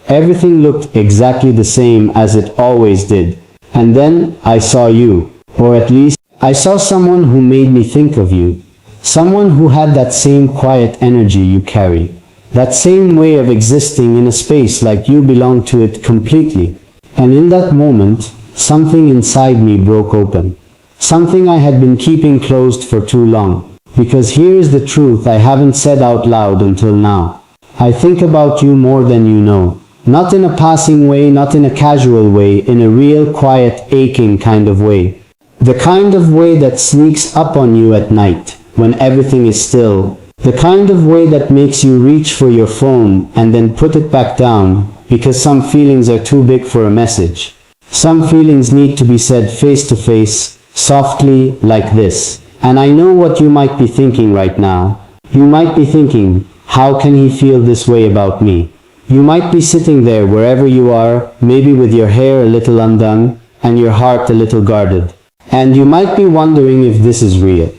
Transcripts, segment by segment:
Everything looked exactly the same as it always did. And then I saw you, or at least I saw someone who made me think of you. Someone who had that same quiet energy you carry. That same way of existing in a space like you belong to it completely. And in that moment, something inside me broke open. Something I had been keeping closed for too long. Because here is the truth I haven't said out loud until now. I think about you more than you know. Not in a passing way, not in a casual way, in a real, quiet, aching kind of way. The kind of way that sneaks up on you at night, when everything is still. The kind of way that makes you reach for your phone and then put it back down, because some feelings are too big for a message. Some feelings need to be said face to face, softly, like this. And I know what you might be thinking right now. You might be thinking, how can he feel this way about me? You might be sitting there wherever you are, maybe with your hair a little undone, and your heart a little guarded. And you might be wondering if this is real.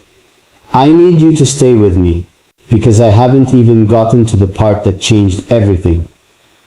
I need you to stay with me, because I haven't even gotten to the part that changed everything.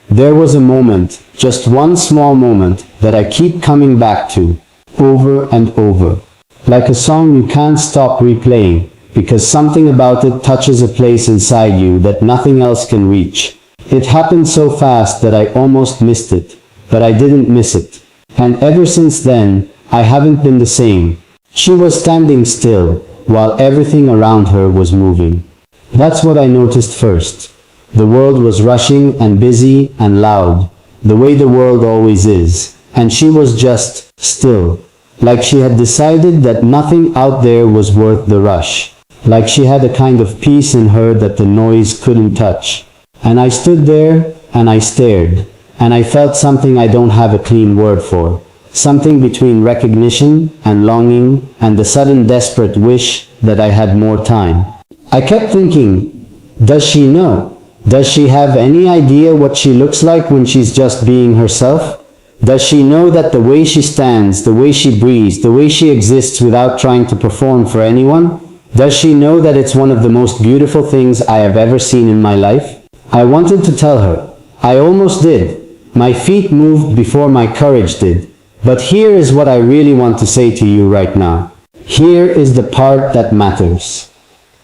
There was a moment, just one small moment, that I keep coming back to, over and over. Like a song you can't stop replaying, because something about it touches a place inside you that nothing else can reach. It happened so fast that I almost missed it, but I didn't miss it. And ever since then, I haven't been the same. She was standing still, while everything around her was moving. That's what I noticed first. The world was rushing and busy and loud, the way the world always is, and she was just still, like she had decided that nothing out there was worth the rush, like she had a kind of peace in her that the noise couldn't touch. And I stood there, and I stared, and I felt something I don't have a clean word for, something between recognition and longing and the sudden desperate wish that I had more time. I kept thinking, does she know? Does she have any idea what she looks like when she's just being herself? Does she know that the way she stands, the way she breathes, the way she exists without trying to perform for anyone? Does she know that it's one of the most beautiful things I have ever seen in my life? I wanted to tell her. I almost did. My feet moved before my courage did. But here is what I really want to say to you right now. Here is the part that matters.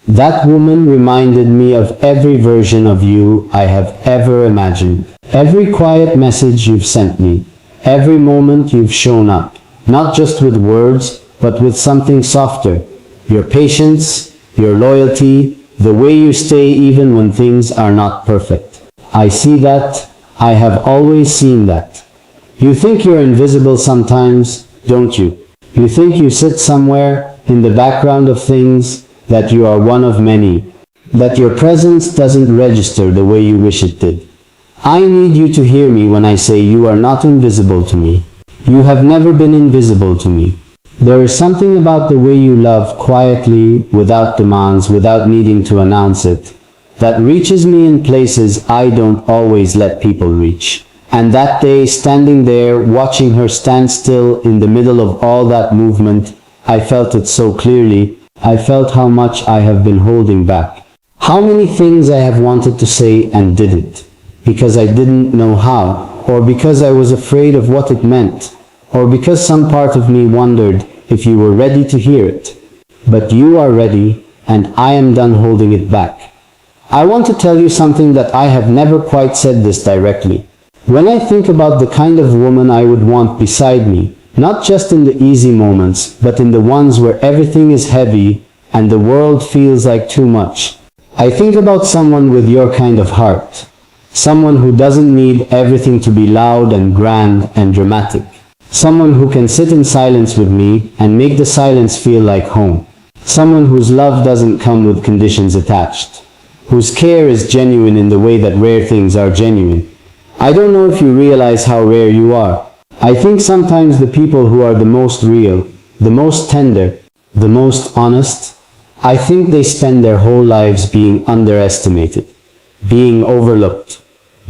That woman reminded me of every version of you I have ever imagined. Every quiet message you've sent me. Every moment you've shown up. Not just with words, but with something softer. Your patience, your loyalty, the way you stay even when things are not perfect. I see that. I have always seen that. You think you're invisible sometimes, don't you? You think you sit somewhere in the background of things, that you are one of many, that your presence doesn't register the way you wish it did. I need you to hear me when I say you are not invisible to me. You have never been invisible to me. There is something about the way you love quietly, without demands, without needing to announce it, that reaches me in places I don't always let people reach. And that day, standing there, watching her stand still in the middle of all that movement, I felt it so clearly. I felt how much I have been holding back. How many things I have wanted to say and didn't, because I didn't know how, or because I was afraid of what it meant, or because some part of me wondered if you were ready to hear it. But you are ready, and I am done holding it back. I want to tell you something that I have never quite said this directly. When I think about the kind of woman I would want beside me, not just in the easy moments, but in the ones where everything is heavy and the world feels like too much, I think about someone with your kind of heart. Someone who doesn't need everything to be loud and grand and dramatic. Someone who can sit in silence with me and make the silence feel like home. Someone whose love doesn't come with conditions attached. Whose care is genuine in the way that rare things are genuine. I don't know if you realize how rare you are. I think sometimes the people who are the most real, the most tender, the most honest, I think they spend their whole lives being underestimated, being overlooked,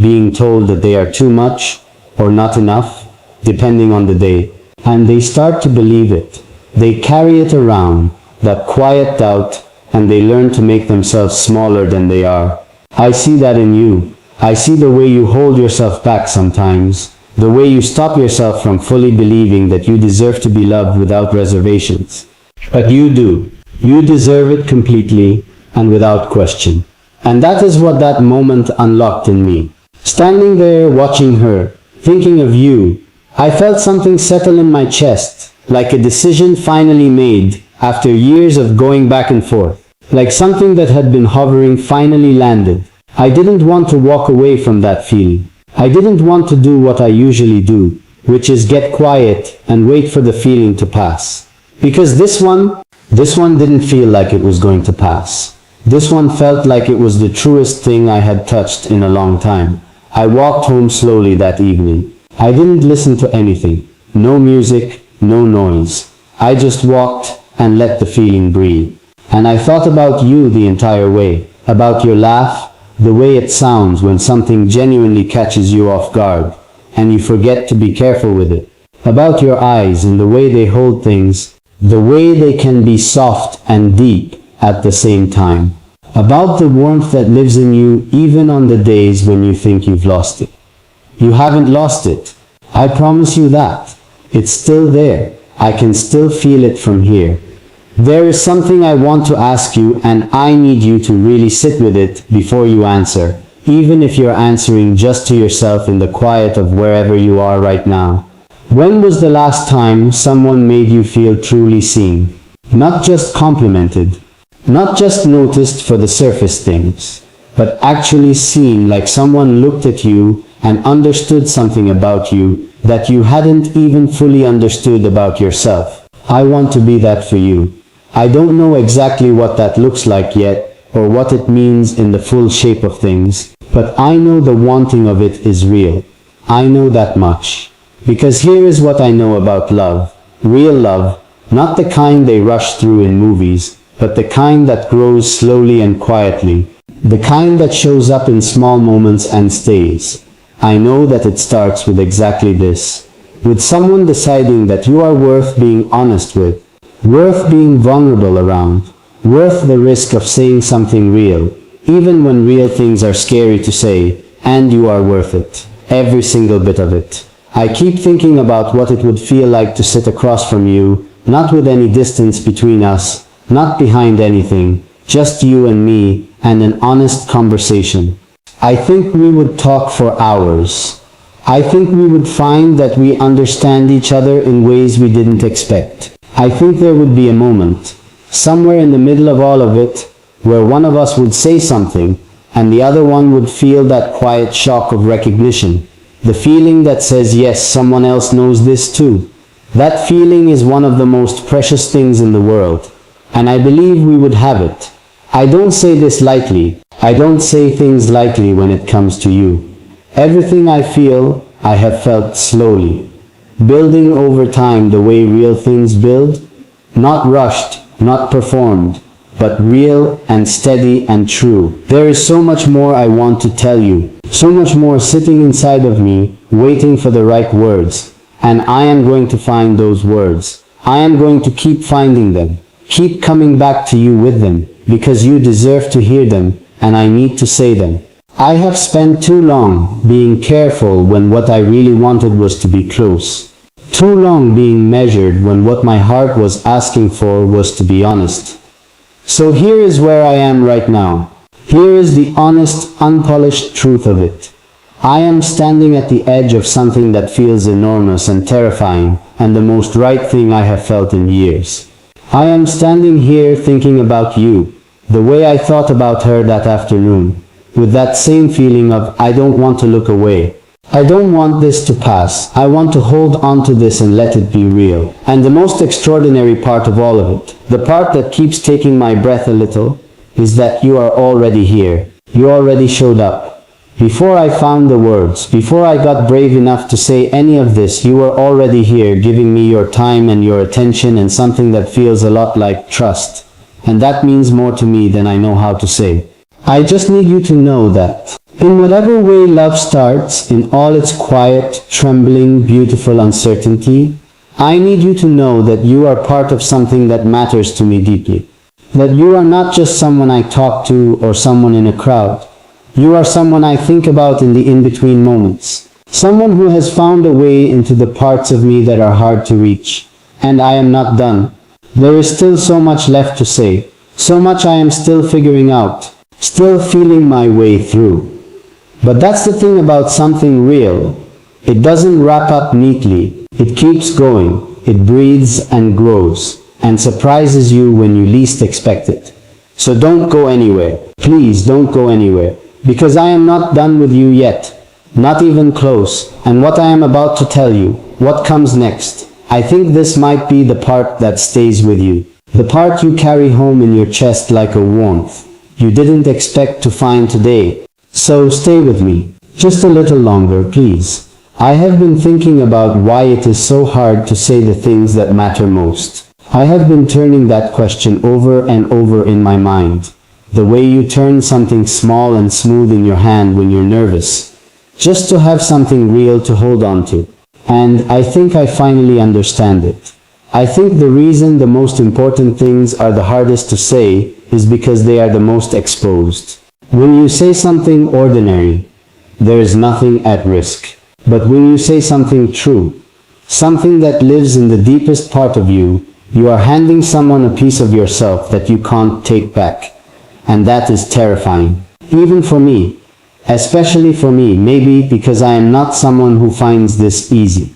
being told that they are too much or not enough, depending on the day, and they start to believe it. They carry it around, that quiet doubt, and they learn to make themselves smaller than they are. I see that in you. I see the way you hold yourself back sometimes, the way you stop yourself from fully believing that you deserve to be loved without reservations. But you do. You deserve it completely and without question. And that is what that moment unlocked in me. Standing there watching her, thinking of you, I felt something settle in my chest, like a decision finally made after years of going back and forth. Like something that had been hovering finally landed. I didn't want to walk away from that feeling. I didn't want to do what I usually do, which is get quiet and wait for the feeling to pass. Because this one didn't feel like it was going to pass. This one felt like it was the truest thing I had touched in a long time. I walked home slowly that evening. I didn't listen to anything. No music, no noise. I just walked and let the feeling breathe. And I thought about you the entire way, about your laugh, the way it sounds when something genuinely catches you off guard, and you forget to be careful with it, about your eyes and the way they hold things, the way they can be soft and deep at the same time, about the warmth that lives in you even on the days when you think you've lost it. You haven't lost it. I promise you that. It's still there. I can still feel it from here. There is something I want to ask you, and I need you to really sit with it before you answer, even if you're answering just to yourself in the quiet of wherever you are right now. When was the last time someone made you feel truly seen? Not just complimented, not just noticed for the surface things, but actually seen, like someone looked at you and understood something about you that you hadn't even fully understood about yourself. I want to be that for you. I don't know exactly what that looks like yet, or what it means in the full shape of things, but I know the wanting of it is real. I know that much. Because here is what I know about love. Real love, not the kind they rush through in movies, but the kind that grows slowly and quietly. The kind that shows up in small moments and stays. I know that it starts with exactly this. With someone deciding that you are worth being honest with. Worth being vulnerable around, worth the risk of saying something real, even when real things are scary to say, and you are worth it, every single bit of it. I keep thinking about what it would feel like to sit across from you, not with any distance between us, not behind anything, just you and me, and an honest conversation. I think we would talk for hours. I think we would find that we understand each other in ways we didn't expect. I think there would be a moment, somewhere in the middle of all of it, where one of us would say something, and the other one would feel that quiet shock of recognition. The feeling that says, yes, someone else knows this too. That feeling is one of the most precious things in the world, and I believe we would have it. I don't say this lightly. I don't say things lightly when it comes to you. Everything I feel, I have felt slowly. Building over time the way real things build, not rushed, not performed, but real and steady and true. There is so much more I want to tell you, so much more sitting inside of me, waiting for the right words, and I am going to find those words. I am going to keep finding them, keep coming back to you with them, because you deserve to hear them, and I need to say them. I have spent too long being careful when what I really wanted was to be close. Too long being measured when what my heart was asking for was to be honest. So here is where I am right now. Here is the honest, unpolished truth of it. I am standing at the edge of something that feels enormous and terrifying, and the most right thing I have felt in years. I am standing here thinking about you, the way I thought about her that afternoon. With that same feeling of, I don't want to look away. I don't want this to pass. I want to hold on to this and let it be real. And the most extraordinary part of all of it, the part that keeps taking my breath a little, is that you are already here. You already showed up. Before I found the words, before I got brave enough to say any of this, you were already here, giving me your time and your attention and something that feels a lot like trust. And that means more to me than I know how to say. I just need you to know that, in whatever way love starts, in all its quiet, trembling, beautiful uncertainty, I need you to know that you are part of something that matters to me deeply. That you are not just someone I talk to or someone in a crowd. You are someone I think about in the in-between moments. Someone who has found a way into the parts of me that are hard to reach. And I am not done. There is still so much left to say. So much I am still figuring out. Still feeling my way through. But that's the thing about something real. It doesn't wrap up neatly. It keeps going. It breathes and grows. And surprises you when you least expect it. So don't go anywhere. Please don't go anywhere. Because I am not done with you yet. Not even close. And what I am about to tell you, what comes next, I think this might be the part that stays with you. The part you carry home in your chest like a warmth you didn't expect to find today. So stay with me. Just a little longer, please. I have been thinking about why it is so hard to say the things that matter most. I have been turning that question over and over in my mind. The way you turn something small and smooth in your hand when you're nervous. Just to have something real to hold on to. And I think I finally understand it. I think the reason the most important things are the hardest to say is because they are the most exposed. When you say something ordinary, there is nothing at risk. But when you say something true, something that lives in the deepest part of you, you are handing someone a piece of yourself that you can't take back. And that is terrifying. Even for me. Especially for me, maybe because I am not someone who finds this easy.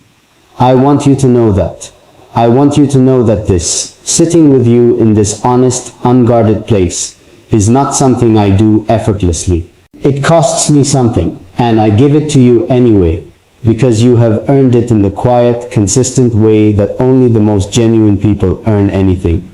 I want you to know that. I want you to know that this, sitting with you in this honest, unguarded place, is not something I do effortlessly. It costs me something, and I give it to you anyway, because you have earned it in the quiet, consistent way that only the most genuine people earn anything.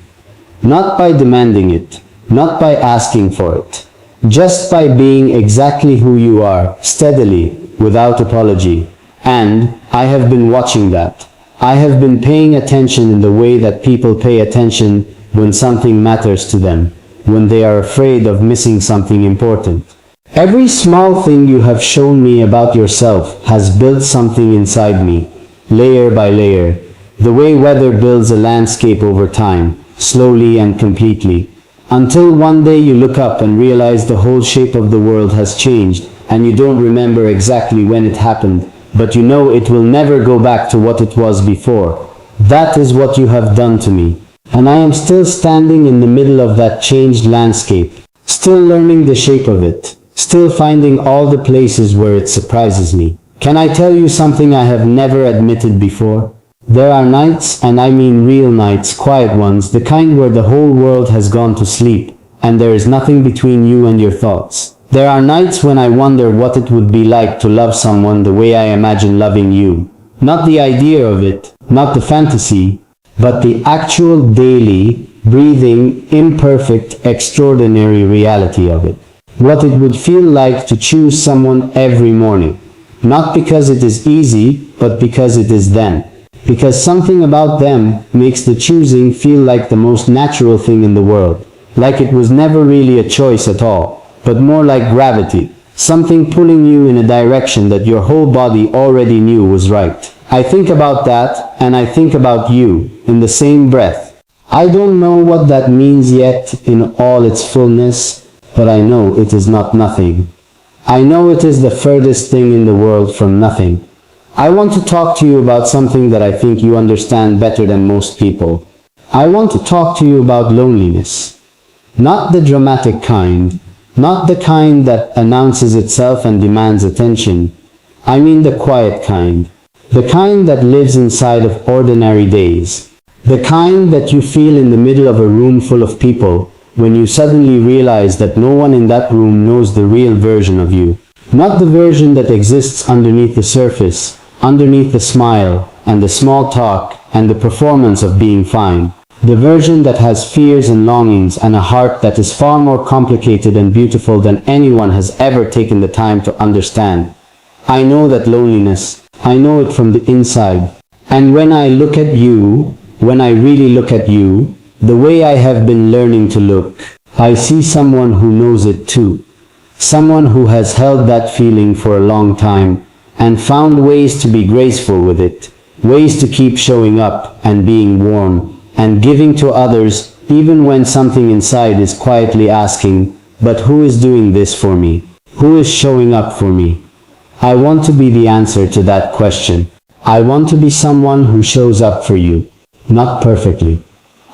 Not by demanding it, not by asking for it, just by being exactly who you are, steadily, without apology. And I have been watching that. I have been paying attention in the way that people pay attention when something matters to them, when they are afraid of missing something important. Every small thing you have shown me about yourself has built something inside me, layer by layer, the way weather builds a landscape over time, slowly and completely, until one day you look up and realize the whole shape of the world has changed, and you don't remember exactly when it happened, but you know it will never go back to what it was before. That is what you have done to me. And I am still standing in the middle of that changed landscape, still learning the shape of it, still finding all the places where it surprises me. Can I tell you something I have never admitted before? There are nights, and I mean real nights, quiet ones, the kind where the whole world has gone to sleep, and there is nothing between you and your thoughts. There are nights when I wonder what it would be like to love someone the way I imagine loving you. Not the idea of it, not the fantasy, but the actual daily, breathing, imperfect, extraordinary reality of it. What it would feel like to choose someone every morning. Not because it is easy, but because it is them. Because something about them makes the choosing feel like the most natural thing in the world. Like it was never really a choice at all, but more like gravity. Something pulling you in a direction that your whole body already knew was right. I think about that, and I think about you, in the same breath. I don't know what that means yet in all its fullness, but I know it is not nothing. I know it is the furthest thing in the world from nothing. I want to talk to you about something that I think you understand better than most people. I want to talk to you about loneliness. Not the dramatic kind, not the kind that announces itself and demands attention. I mean the quiet kind. The kind that lives inside of ordinary days. The kind that you feel in the middle of a room full of people when you suddenly realize that no one in that room knows the real version of you. Not the version that exists underneath the surface, underneath the smile and the small talk and the performance of being fine. The version that has fears and longings and a heart that is far more complicated and beautiful than anyone has ever taken the time to understand. I know that loneliness. I know it from the inside. And when I look at you, when I really look at you, the way I have been learning to look, I see someone who knows it too. Someone who has held that feeling for a long time and found ways to be graceful with it, ways to keep showing up and being warm and giving to others even when something inside is quietly asking, but who is doing this for me? Who is showing up for me? I want to be the answer to that question. I want to be someone who shows up for you, not perfectly.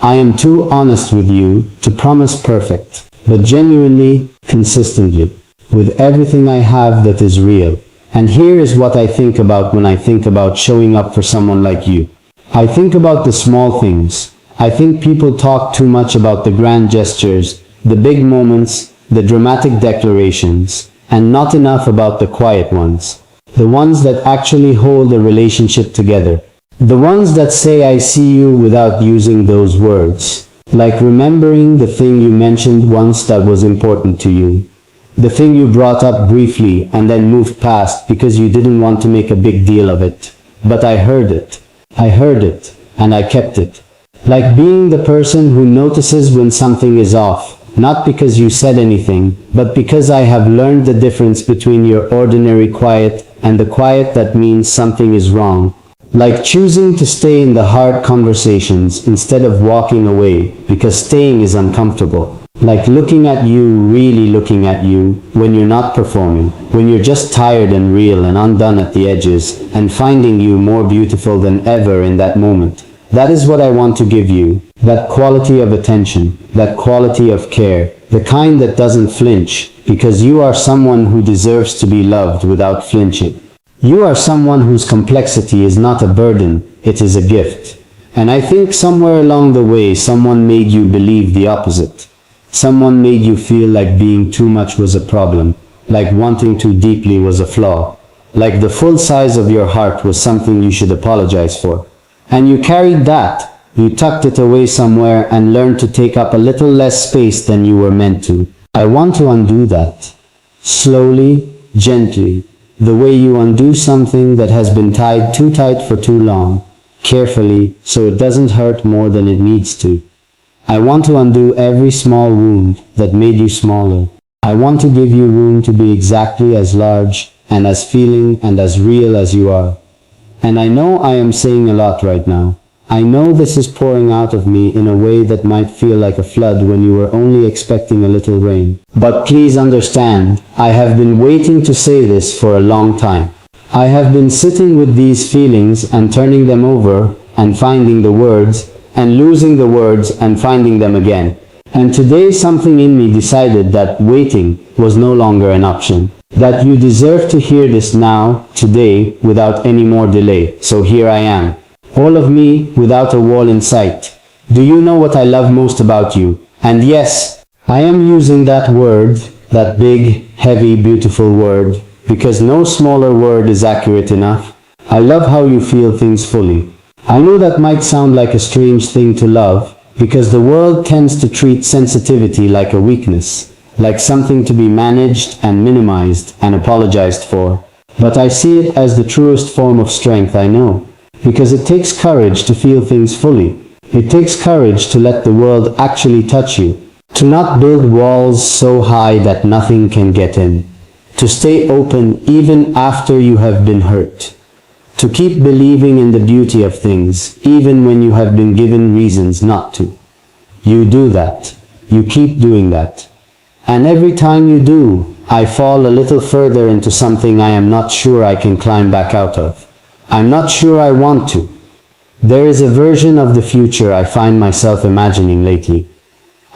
I am too honest with you to promise perfect, but genuinely, consistently, with everything I have that is real. And here is what I think about when I think about showing up for someone like you. I think about the small things. I think people talk too much about the grand gestures, the big moments, the dramatic declarations, and not enough about the quiet ones. The ones that actually hold a relationship together. The ones that say I see you without using those words. Like remembering the thing you mentioned once that was important to you. The thing you brought up briefly and then moved past because you didn't want to make a big deal of it. But I heard it. I heard it, and I kept it. Like being the person who notices when something is off. Not because you said anything, but because I have learned the difference between your ordinary quiet and the quiet that means something is wrong. Like choosing to stay in the hard conversations instead of walking away because staying is uncomfortable. Like looking at you, really looking at you, when you're not performing, when you're just tired and real and undone at the edges, and finding you more beautiful than ever in that moment. That is what I want to give you, that quality of attention, that quality of care, the kind that doesn't flinch, because you are someone who deserves to be loved without flinching. You are someone whose complexity is not a burden, it is a gift. And I think somewhere along the way someone made you believe the opposite. Someone made you feel like being too much was a problem, like wanting too deeply was a flaw, like the full size of your heart was something you should apologize for. And you carried that, you tucked it away somewhere and learned to take up a little less space than you were meant to. I want to undo that. Slowly, gently, the way you undo something that has been tied too tight for too long, carefully, so it doesn't hurt more than it needs to. I want to undo every small wound that made you smaller. I want to give you room to be exactly as large and as feeling and as real as you are. And I know I am saying a lot right now. I know this is pouring out of me in a way that might feel like a flood when you were only expecting a little rain. But please understand, I have been waiting to say this for a long time. I have been sitting with these feelings and turning them over and finding the words and losing the words and finding them again. And today something in me decided that waiting was no longer an option. That you deserve to hear this now, today, without any more delay. So here I am. All of me, without a wall in sight. Do you know what I love most about you? And yes, I am using that word, that big, heavy, beautiful word, because no smaller word is accurate enough. I love how you feel things fully. I know that might sound like a strange thing to love, because the world tends to treat sensitivity like a weakness, like something to be managed and minimized and apologized for. But I see it as the truest form of strength I know, because it takes courage to feel things fully. It takes courage to let the world actually touch you, to not build walls so high that nothing can get in, to stay open even after you have been hurt, to keep believing in the beauty of things even when you have been given reasons not to. You do that. You keep doing that. And every time you do, I fall a little further into something I am not sure I can climb back out of. I'm not sure I want to. There is a version of the future I find myself imagining lately.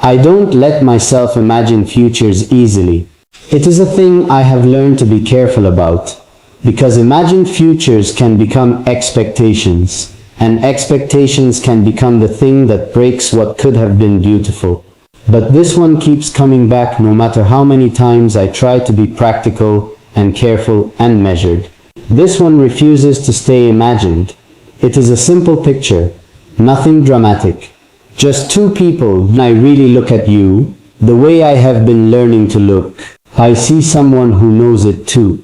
I don't let myself imagine futures easily. It is a thing I have learned to be careful about, because imagined futures can become expectations, and expectations can become the thing that breaks what could have been beautiful. But this one keeps coming back no matter how many times I try to be practical and careful and measured. This one refuses to stay imagined. It is a simple picture, nothing dramatic. Just two people. When I really look at you, the way I have been learning to look, I see someone who knows it too.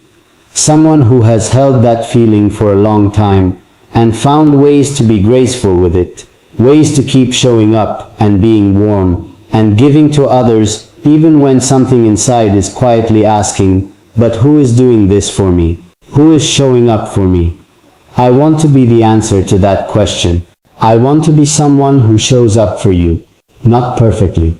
Someone who has held that feeling for a long time and found ways to be graceful with it, ways to keep showing up and being warm and giving to others even when something inside is quietly asking, but who is doing this for me? Who is showing up for me? I want to be the answer to that question. I want to be someone who shows up for you, not perfectly.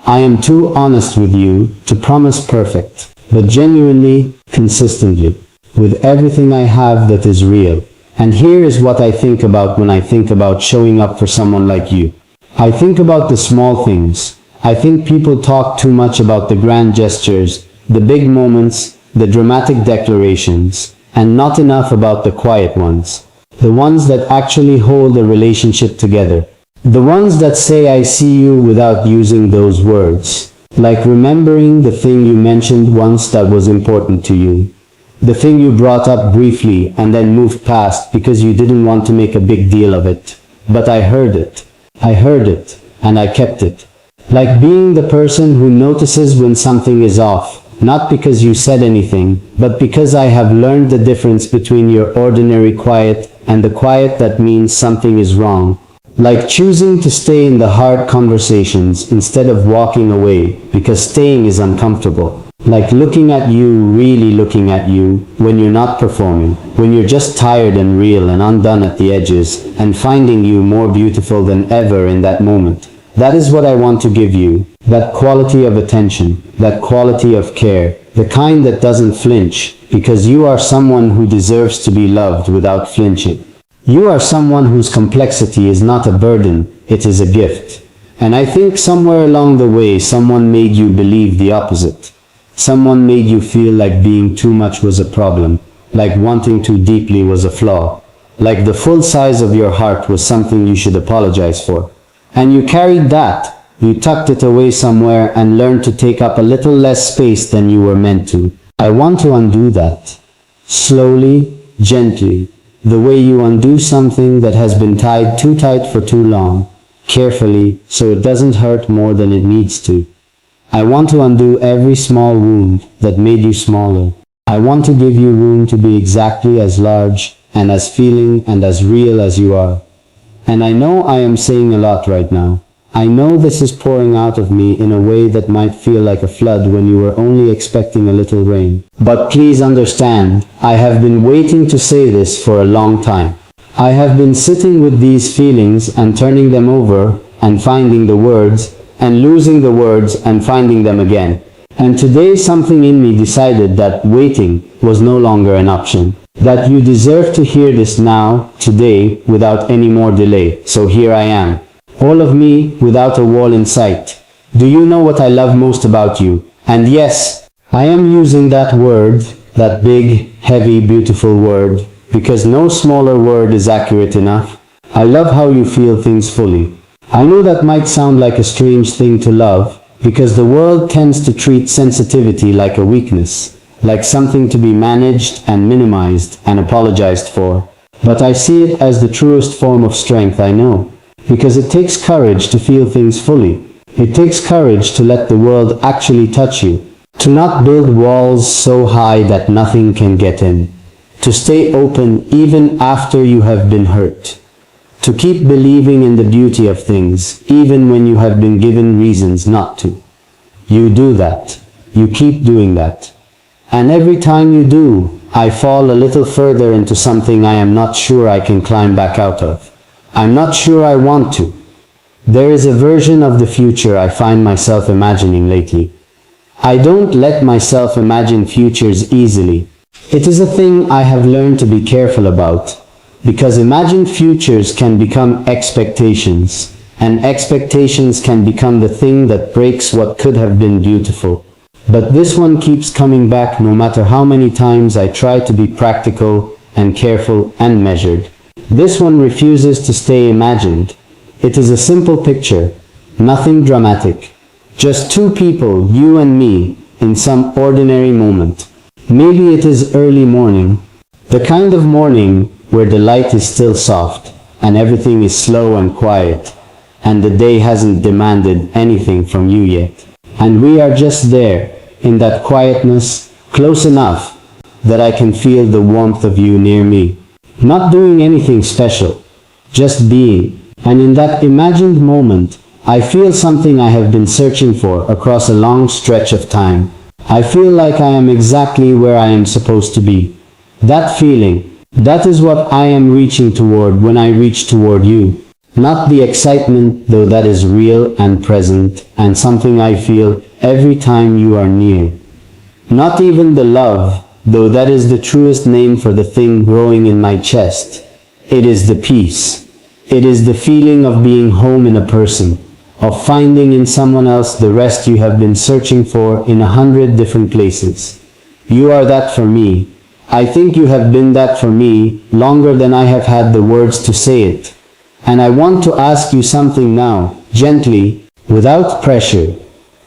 I am too honest with you to promise perfect, but genuinely, consistently, with everything I have that is real. And here is what I think about when I think about showing up for someone like you. I think about the small things. I think people talk too much about the grand gestures, the big moments, the dramatic declarations, and not enough about the quiet ones. The ones that actually hold a relationship together. The ones that say I see you without using those words. Like remembering the thing you mentioned once that was important to you. The thing you brought up briefly and then moved past because you didn't want to make a big deal of it. But I heard it. I heard it, and I kept it. Like being the person who notices when something is off, not because you said anything, but because I have learned the difference between your ordinary quiet and the quiet that means something is wrong. Like choosing to stay in the hard conversations instead of walking away because staying is uncomfortable. Like looking at you, really looking at you, when you're not performing, when you're just tired and real and undone at the edges, and finding you more beautiful than ever in that moment. That is what I want to give you, that quality of attention, that quality of care, the kind that doesn't flinch, because you are someone who deserves to be loved without flinching. You are someone whose complexity is not a burden, it is a gift. And I think somewhere along the way someone made you believe the opposite. Someone made you feel like being too much was a problem, like wanting too deeply was a flaw, like the full size of your heart was something you should apologize for. And you carried that, you tucked it away somewhere and learned to take up a little less space than you were meant to. I want to undo that. Slowly, gently, the way you undo something that has been tied too tight for too long, carefully, so it doesn't hurt more than it needs to. I want to undo every small wound that made you smaller. I want to give you room to be exactly as large and as feeling and as real as you are. And I know I am saying a lot right now. I know this is pouring out of me in a way that might feel like a flood when you were only expecting a little rain. But please understand, I have been waiting to say this for a long time. I have been sitting with these feelings and turning them over and finding the words and losing the words and finding them again. And today something in me decided that waiting was no longer an option. That you deserve to hear this now, today, without any more delay. So here I am. All of me, without a wall in sight. Do you know what I love most about you? And yes, I am using that word, that big, heavy, beautiful word, because no smaller word is accurate enough. I love how you feel things fully. I know that might sound like a strange thing to love, because the world tends to treat sensitivity like a weakness, like something to be managed and minimized and apologized for. But I see it as the truest form of strength I know, because it takes courage to feel things fully. It takes courage to let the world actually touch you, to not build walls so high that nothing can get in, to stay open even after you have been hurt. To keep believing in the beauty of things, even when you have been given reasons not to. You do that. You keep doing that. And every time you do, I fall a little further into something I am not sure I can climb back out of. I'm not sure I want to. There is a version of the future I find myself imagining lately. I don't let myself imagine futures easily. It is a thing I have learned to be careful about. Because imagined futures can become expectations, and expectations can become the thing that breaks what could have been beautiful. But this one keeps coming back no matter how many times I try to be practical and careful and measured. This one refuses to stay imagined. It is a simple picture, nothing dramatic. Just two people, you and me, in some ordinary moment. Maybe it is early morning, the kind of morning where the light is still soft, and everything is slow and quiet, and the day hasn't demanded anything from you yet. And we are just there, in that quietness, close enough that I can feel the warmth of you near me. Not doing anything special, just being. And in that imagined moment, I feel something I have been searching for across a long stretch of time. I feel like I am exactly where I am supposed to be. That feeling, that is what I am reaching toward when I reach toward you. Not the excitement, though that is real and present, and something I feel every time you are near. Not even the love, though that is the truest name for the thing growing in my chest. It is the peace. It is the feeling of being home in a person, of finding in someone else the rest you have been searching for in 100 different places. You are that for me. I think you have been that for me longer than I have had the words to say it. And I want to ask you something now, gently, without pressure,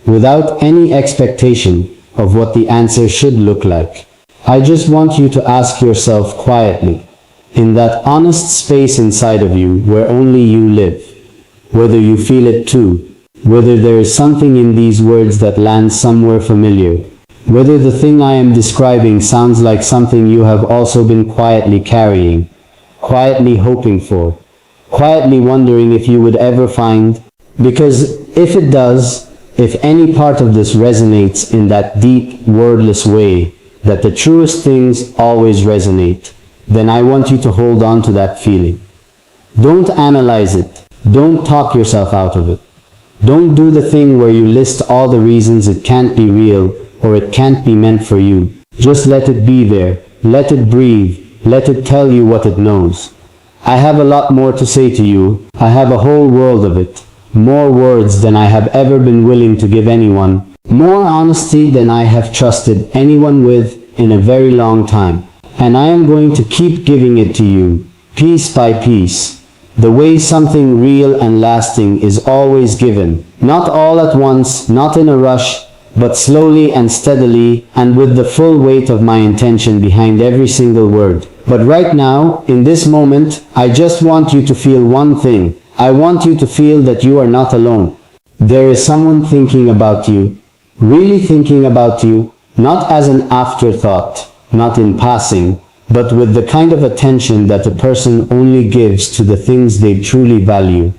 without any expectation of what the answer should look like. I just want you to ask yourself quietly, in that honest space inside of you where only you live, whether you feel it too, whether there is something in these words that lands somewhere familiar, whether the thing I am describing sounds like something you have also been quietly carrying, quietly hoping for, quietly wondering if you would ever find. Because if it does, if any part of this resonates in that deep, wordless way, that the truest things always resonate, then I want you to hold on to that feeling. Don't analyze it. Don't talk yourself out of it. Don't do the thing where you list all the reasons it can't be real or it can't be meant for you. Just let it be there. Let it breathe. Let it tell you what it knows. I have a lot more to say to you. I have a whole world of it. More words than I have ever been willing to give anyone. More honesty than I have trusted anyone with in a very long time. And I am going to keep giving it to you, piece by piece. The way something real and lasting is always given. Not all at once, not in a rush, but slowly and steadily and with the full weight of my intention behind every single word. But right now, in this moment, I just want you to feel one thing. I want you to feel that you are not alone. There is someone thinking about you, really thinking about you, not as an afterthought, not in passing, but with the kind of attention that a person only gives to the things they truly value.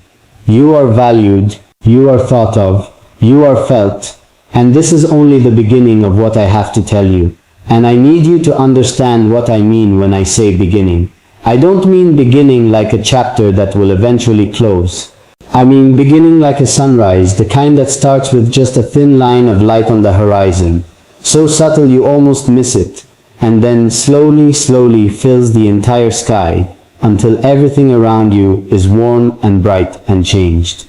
You are valued, you are thought of, you are felt, and this is only the beginning of what I have to tell you. And I need you to understand what I mean when I say beginning. I don't mean beginning like a chapter that will eventually close. I mean beginning like a sunrise, the kind that starts with just a thin line of light on the horizon, so subtle you almost miss it, and then slowly fills the entire sky, until everything around you is warm and bright and changed.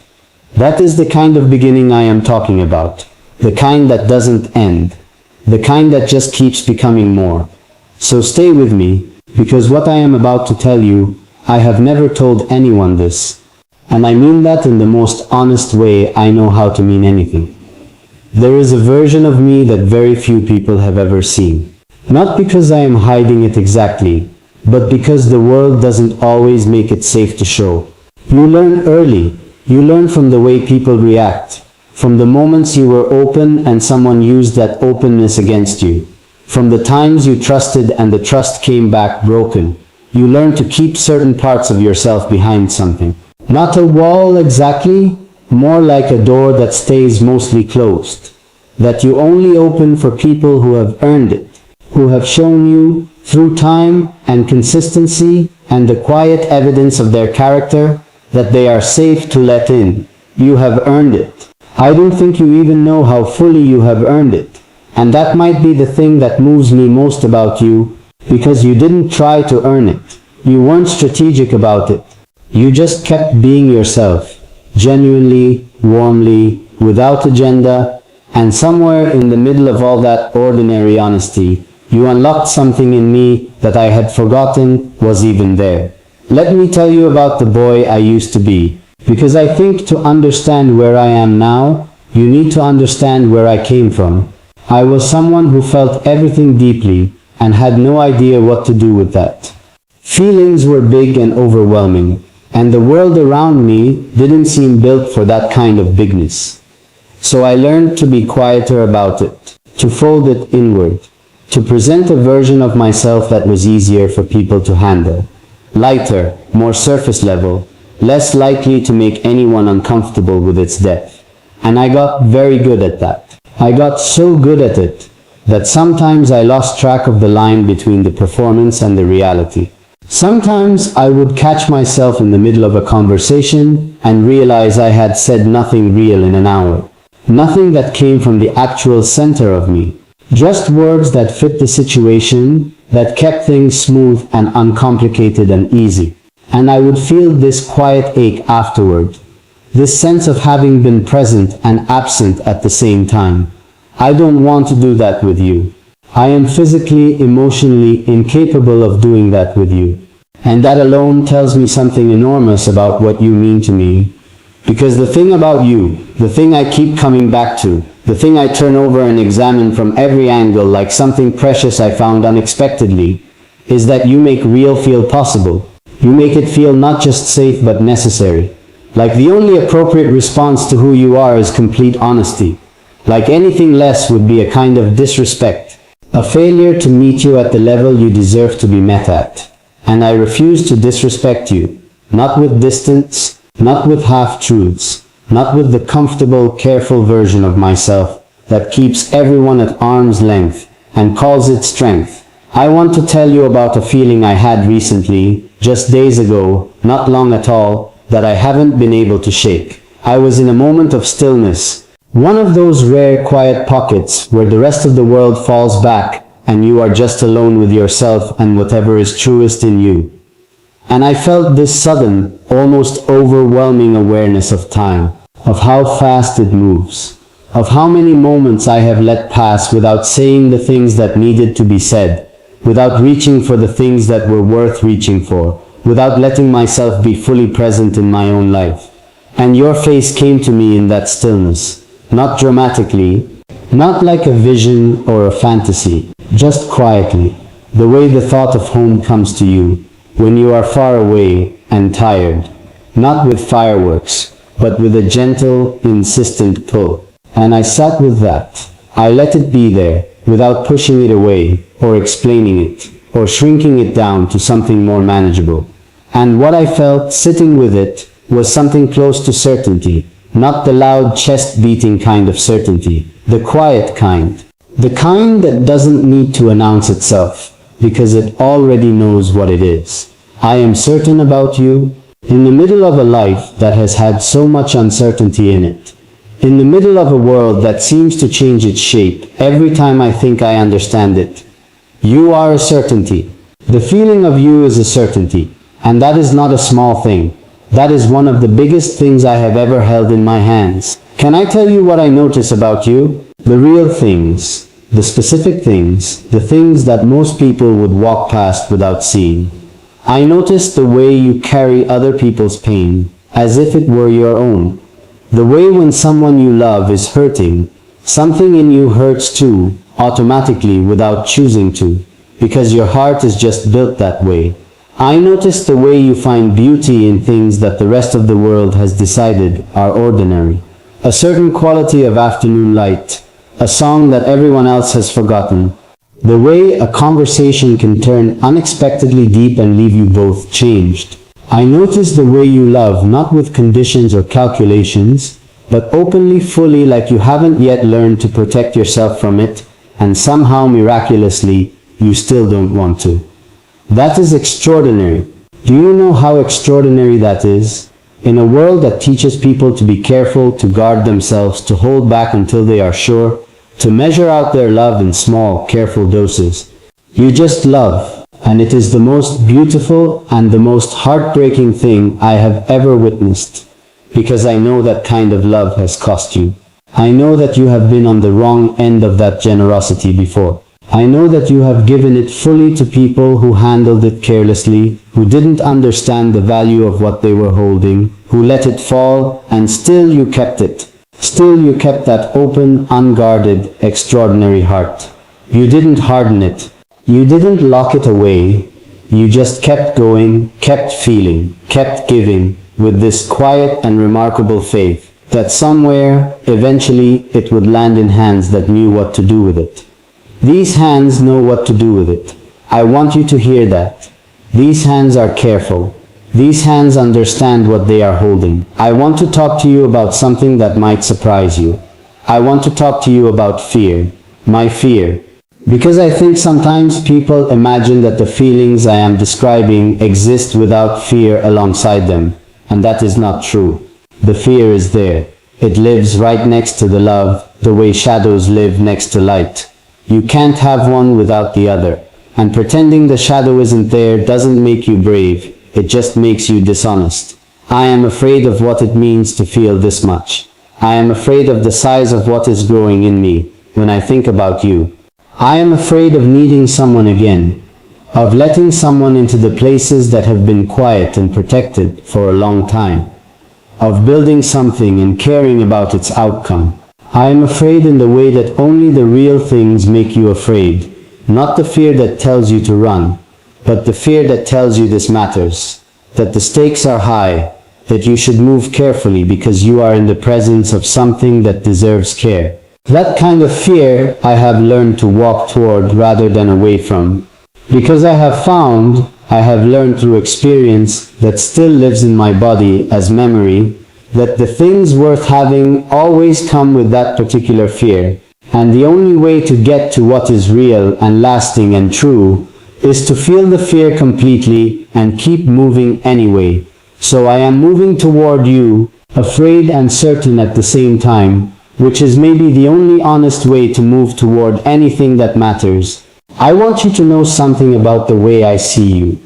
That is the kind of beginning I am talking about, the kind that doesn't end, the kind that just keeps becoming more. So stay with me, because what I am about to tell you, I have never told anyone this, and I mean that in the most honest way I know how to mean anything. There is a version of me that very few people have ever seen. Not because I am hiding it exactly, but because the world doesn't always make it safe to show. You learn early. You learn from the way people react, from the moments you were open and someone used that openness against you, from the times you trusted and the trust came back broken. You learn to keep certain parts of yourself behind something. Not a wall exactly, more like a door that stays mostly closed, that you only open for people who have earned it, who have shown you, through time and consistency and the quiet evidence of their character, that they are safe to let in. You have earned it. I don't think you even know how fully you have earned it. And that might be the thing that moves me most about you, because you didn't try to earn it. You weren't strategic about it. You just kept being yourself, genuinely, warmly, without agenda, and somewhere in the middle of all that ordinary honesty, you unlocked something in me that I had forgotten was even there. Let me tell you about the boy I used to be, because I think to understand where I am now, you need to understand where I came from. I was someone who felt everything deeply and had no idea what to do with that. Feelings were big and overwhelming, and the world around me didn't seem built for that kind of bigness. So I learned to be quieter about it, to fold it inward, to present a version of myself that was easier for people to handle. Lighter, more surface level, less likely to make anyone uncomfortable with its depth. And I got very good at that. I got so good at it that sometimes I lost track of the line between the performance and the reality. Sometimes I would catch myself in the middle of a conversation and realize I had said nothing real in an hour. Nothing that came from the actual center of me. Just words that fit the situation, that kept things smooth and uncomplicated and easy. And I would feel this quiet ache afterward. This sense of having been present and absent at the same time. I don't want to do that with you. I am physically, emotionally incapable of doing that with you. And that alone tells me something enormous about what you mean to me. Because the thing about you, the thing I keep coming back to, the thing I turn over and examine from every angle like something precious I found unexpectedly, is that you make real feel possible. You make it feel not just safe but necessary. Like the only appropriate response to who you are is complete honesty. Like anything less would be a kind of disrespect. A failure to meet you at the level you deserve to be met at. And I refuse to disrespect you. Not with distance, not with half-truths, not with the comfortable, careful version of myself that keeps everyone at arm's length and calls it strength. I want to tell you about a feeling I had recently, just days ago, not long at all, that I haven't been able to shake. I was in a moment of stillness. One of those rare quiet pockets where the rest of the world falls back and you are just alone with yourself and whatever is truest in you. And I felt this sudden, almost overwhelming awareness of time, of how fast it moves, of how many moments I have let pass without saying the things that needed to be said, without reaching for the things that were worth reaching for, without letting myself be fully present in my own life. And your face came to me in that stillness. Not dramatically, not like a vision or a fantasy, just quietly, the way the thought of home comes to you when you are far away and tired, not with fireworks, but with a gentle, insistent pull. And I sat with that. I let it be there, without pushing it away, or explaining it, or shrinking it down to something more manageable. And what I felt sitting with it was something close to certainty. Not the loud chest-beating kind of certainty, the quiet kind. The kind that doesn't need to announce itself, because it already knows what it is. I am certain about you, in the middle of a life that has had so much uncertainty in it. In the middle of a world that seems to change its shape every time I think I understand it. You are a certainty. The feeling of you is a certainty, and that is not a small thing. That is one of the biggest things I have ever held in my hands. Can I tell you what I notice about you? The real things, the specific things, the things that most people would walk past without seeing. I notice the way you carry other people's pain, as if it were your own. The way when someone you love is hurting, something in you hurts too, automatically without choosing to, because your heart is just built that way. I notice the way you find beauty in things that the rest of the world has decided are ordinary. A certain quality of afternoon light, a song that everyone else has forgotten. The way a conversation can turn unexpectedly deep and leave you both changed. I notice the way you love, not with conditions or calculations, but openly, fully, like you haven't yet learned to protect yourself from it, and somehow miraculously, you still don't want to. That is extraordinary. Do you know how extraordinary that is? In a world that teaches people to be careful, to guard themselves, to hold back until they are sure, to measure out their love in small, careful doses. You just love, and it is the most beautiful and the most heartbreaking thing I have ever witnessed. Because I know that kind of love has cost you. I know that you have been on the wrong end of that generosity before. I know that you have given it fully to people who handled it carelessly, who didn't understand the value of what they were holding, who let it fall, and still you kept it. Still you kept that open, unguarded, extraordinary heart. You didn't harden it. You didn't lock it away. You just kept going, kept feeling, kept giving, with this quiet and remarkable faith that somewhere, eventually, it would land in hands that knew what to do with it. These hands know what to do with it. I want you to hear that. These hands are careful. These hands understand what they are holding. I want to talk to you about something that might surprise you. I want to talk to you about fear. My fear. Because I think sometimes people imagine that the feelings I am describing exist without fear alongside them. And that is not true. The fear is there. It lives right next to the love, the way shadows live next to light. You can't have one without the other. And pretending the shadow isn't there doesn't make you brave, it just makes you dishonest. I am afraid of what it means to feel this much. I am afraid of the size of what is growing in me when I think about you. I am afraid of needing someone again, of letting someone into the places that have been quiet and protected for a long time, of building something and caring about its outcome. I am afraid in the way that only the real things make you afraid, not the fear that tells you to run, but the fear that tells you this matters, that the stakes are high, that you should move carefully because you are in the presence of something that deserves care. That kind of fear I have learned to walk toward rather than away from, because I have learned through experience that still lives in my body as memory, that the things worth having always come with that particular fear, and the only way to get to what is real and lasting and true is to feel the fear completely and keep moving anyway. So I am moving toward you, afraid and certain at the same time, which is maybe the only honest way to move toward anything that matters. I want you to know something about the way I see you.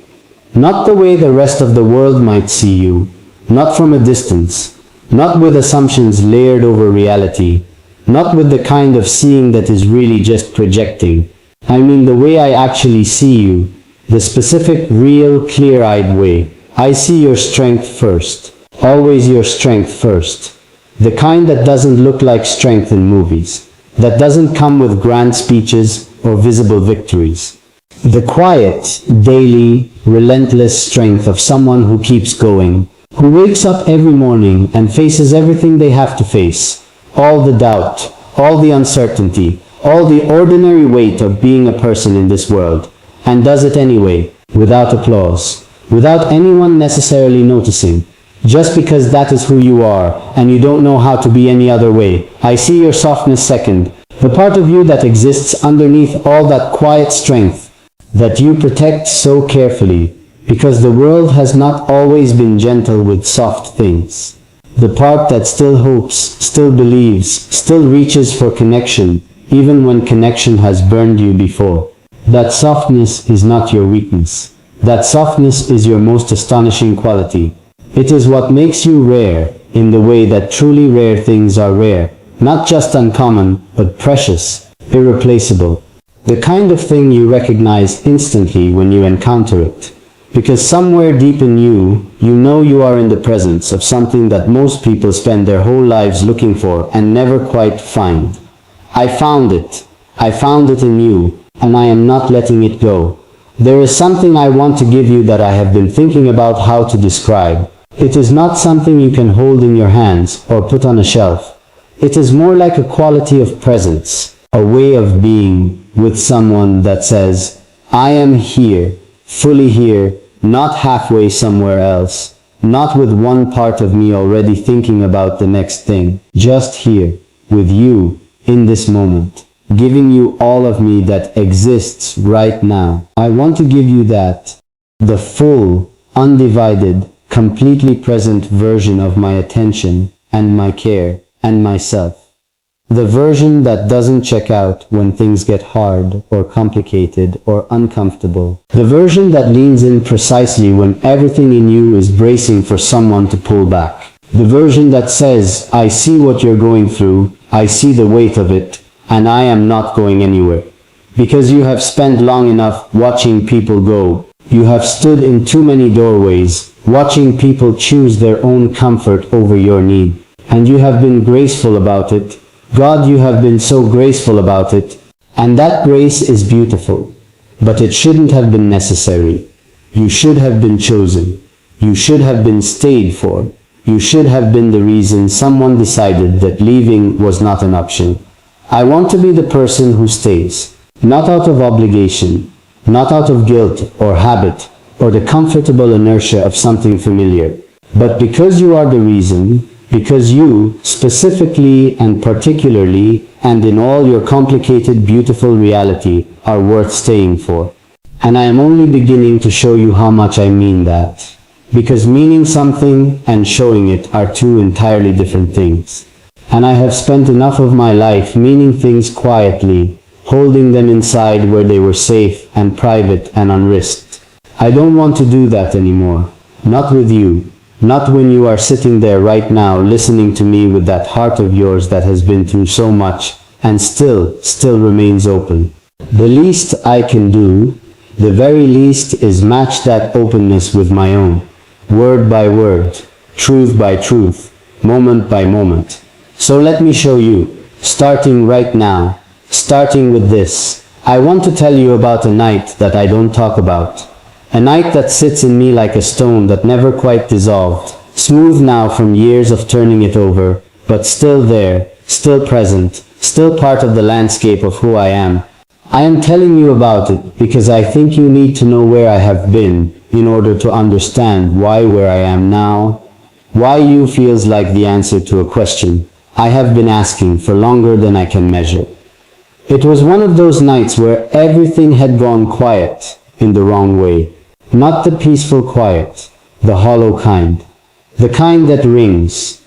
Not the way the rest of the world might see you, not from a distance, not with assumptions layered over reality, not with the kind of seeing that is really just projecting. I mean the way I actually see you, the specific, real, clear-eyed way. I see your strength first, always your strength first. The kind that doesn't look like strength in movies, that doesn't come with grand speeches or visible victories. The quiet, daily, relentless strength of someone who keeps going, who wakes up every morning and faces everything they have to face, all the doubt, all the uncertainty, all the ordinary weight of being a person in this world, and does it anyway, without applause, without anyone necessarily noticing, just because that is who you are, and you don't know how to be any other way. I see your softness second, the part of you that exists underneath all that quiet strength, that you protect so carefully, because the world has not always been gentle with soft things. The part that still hopes, still believes, still reaches for connection, even when connection has burned you before. That softness is not your weakness. That softness is your most astonishing quality. It is what makes you rare, in the way that truly rare things are rare, not just uncommon, but precious, irreplaceable. The kind of thing you recognize instantly when you encounter it. Because somewhere deep in you, you know you are in the presence of something that most people spend their whole lives looking for and never quite find. I found it. I found it in you, and I am not letting it go. There is something I want to give you that I have been thinking about how to describe. It is not something you can hold in your hands or put on a shelf. It is more like a quality of presence, a way of being with someone that says, I am here, fully here, not halfway somewhere else, not with one part of me already thinking about the next thing, just here, with you, in this moment, giving you all of me that exists right now. I want to give you that, the full, undivided, completely present version of my attention and my care and myself. The version that doesn't check out when things get hard or complicated or uncomfortable. The version that leans in precisely when everything in you is bracing for someone to pull back. The version that says, I see what you're going through, I see the weight of it, and I am not going anywhere. Because you have spent long enough watching people go. You have stood in too many doorways, watching people choose their own comfort over your need. And you have been graceful about it. God, you have been so graceful about it. And that grace is beautiful. But it shouldn't have been necessary. You should have been chosen. You should have been stayed for. You should have been the reason someone decided that leaving was not an option. I want to be the person who stays. Not out of obligation. Not out of guilt or habit or the comfortable inertia of something familiar. But because you are the reason, because you, specifically and particularly, and in all your complicated, beautiful reality, are worth staying for. And I am only beginning to show you how much I mean that. Because meaning something and showing it are two entirely different things. And I have spent enough of my life meaning things quietly, holding them inside where they were safe and private and unrisked. I don't want to do that anymore. Not with you. Not when you are sitting there right now listening to me with that heart of yours that has been through so much and still remains open. The least I can do, the very least, is match that openness with my own, word by word, truth by truth, moment by moment. So let me show you, starting right now, starting with this. I want to tell you about a night that I don't talk about. A night that sits in me like a stone that never quite dissolved, smooth now from years of turning it over, but still there, still present, still part of the landscape of who I am. I am telling you about it because I think you need to know where I have been in order to understand why where I am now, why you feels like the answer to a question I have been asking for longer than I can measure. It was one of those nights where everything had gone quiet in the wrong way. Not the peaceful quiet, the hollow kind, the kind that rings.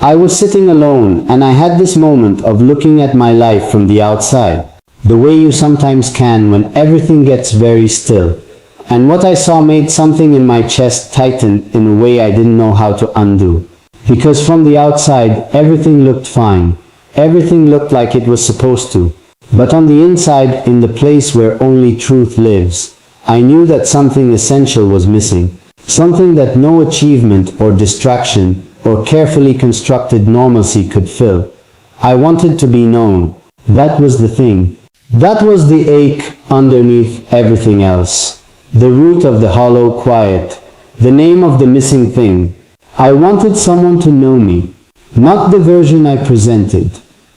I was sitting alone and I had this moment of looking at my life from the outside, the way you sometimes can when everything gets very still. And what I saw made something in my chest tighten in a way I didn't know how to undo. Because from the outside, everything looked fine. Everything looked like it was supposed to. But on the inside, in the place where only truth lives, I knew that something essential was missing. Something that no achievement or distraction or carefully constructed normalcy could fill. I wanted to be known. That was the thing. That was the ache underneath everything else. The root of the hollow quiet. The name of the missing thing. I wanted someone to know me. Not the version I presented.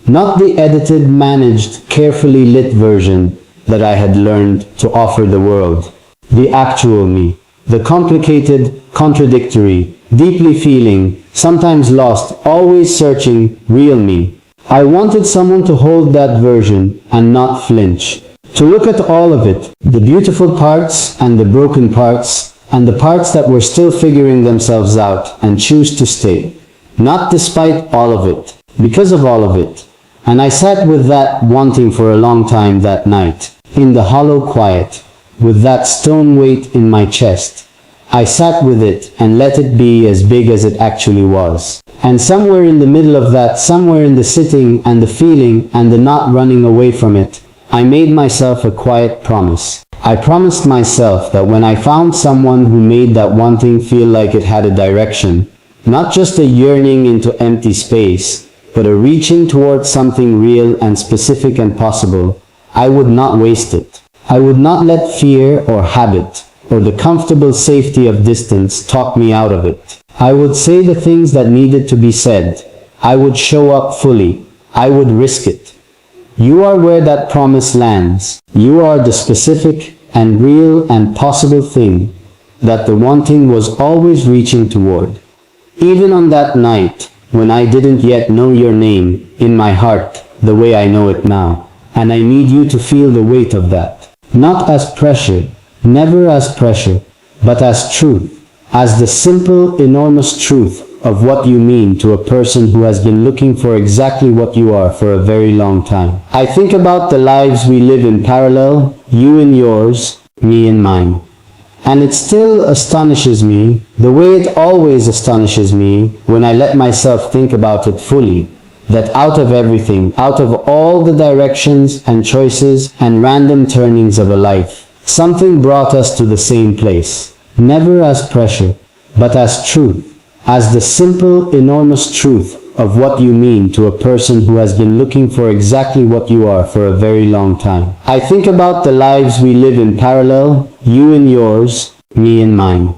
Not the edited, managed, carefully lit version that I had learned to offer the world. The actual me. The complicated, contradictory, deeply feeling, sometimes lost, always searching, real me. I wanted someone to hold that version and not flinch. To look at all of it, the beautiful parts and the broken parts, and the parts that were still figuring themselves out, and choose to stay. Not despite all of it, because of all of it. And I sat with that wanting for a long time that night, in the hollow quiet, with that stone weight in my chest. I sat with it and let it be as big as it actually was. And somewhere in the middle of that, somewhere in the sitting and the feeling and the not running away from it, I made myself a quiet promise. I promised myself that when I found someone who made that wanting feel like it had a direction, not just a yearning into empty space, but a reaching towards something real and specific and possible, I would not waste it. I would not let fear or habit or the comfortable safety of distance talk me out of it. I would say the things that needed to be said. I would show up fully. I would risk it. You are where that promise lands. You are the specific and real and possible thing that the wanting was always reaching toward. Even on that night, when I didn't yet know your name in my heart the way I know it now. And I need you to feel the weight of that. Not as pressure, never as pressure, but as truth. As the simple, enormous truth of what you mean to a person who has been looking for exactly what you are for a very long time. I think about the lives we live in parallel, you in yours, me in mine. And it still astonishes me, the way it always astonishes me when I let myself think about it fully, that out of everything, out of all the directions and choices and random turnings of a life, something brought us to the same place. Never as pressure, but as truth, as the simple, enormous truth of what you mean to a person who has been looking for exactly what you are for a very long time. I think about the lives we live in parallel, you in yours, me in mine.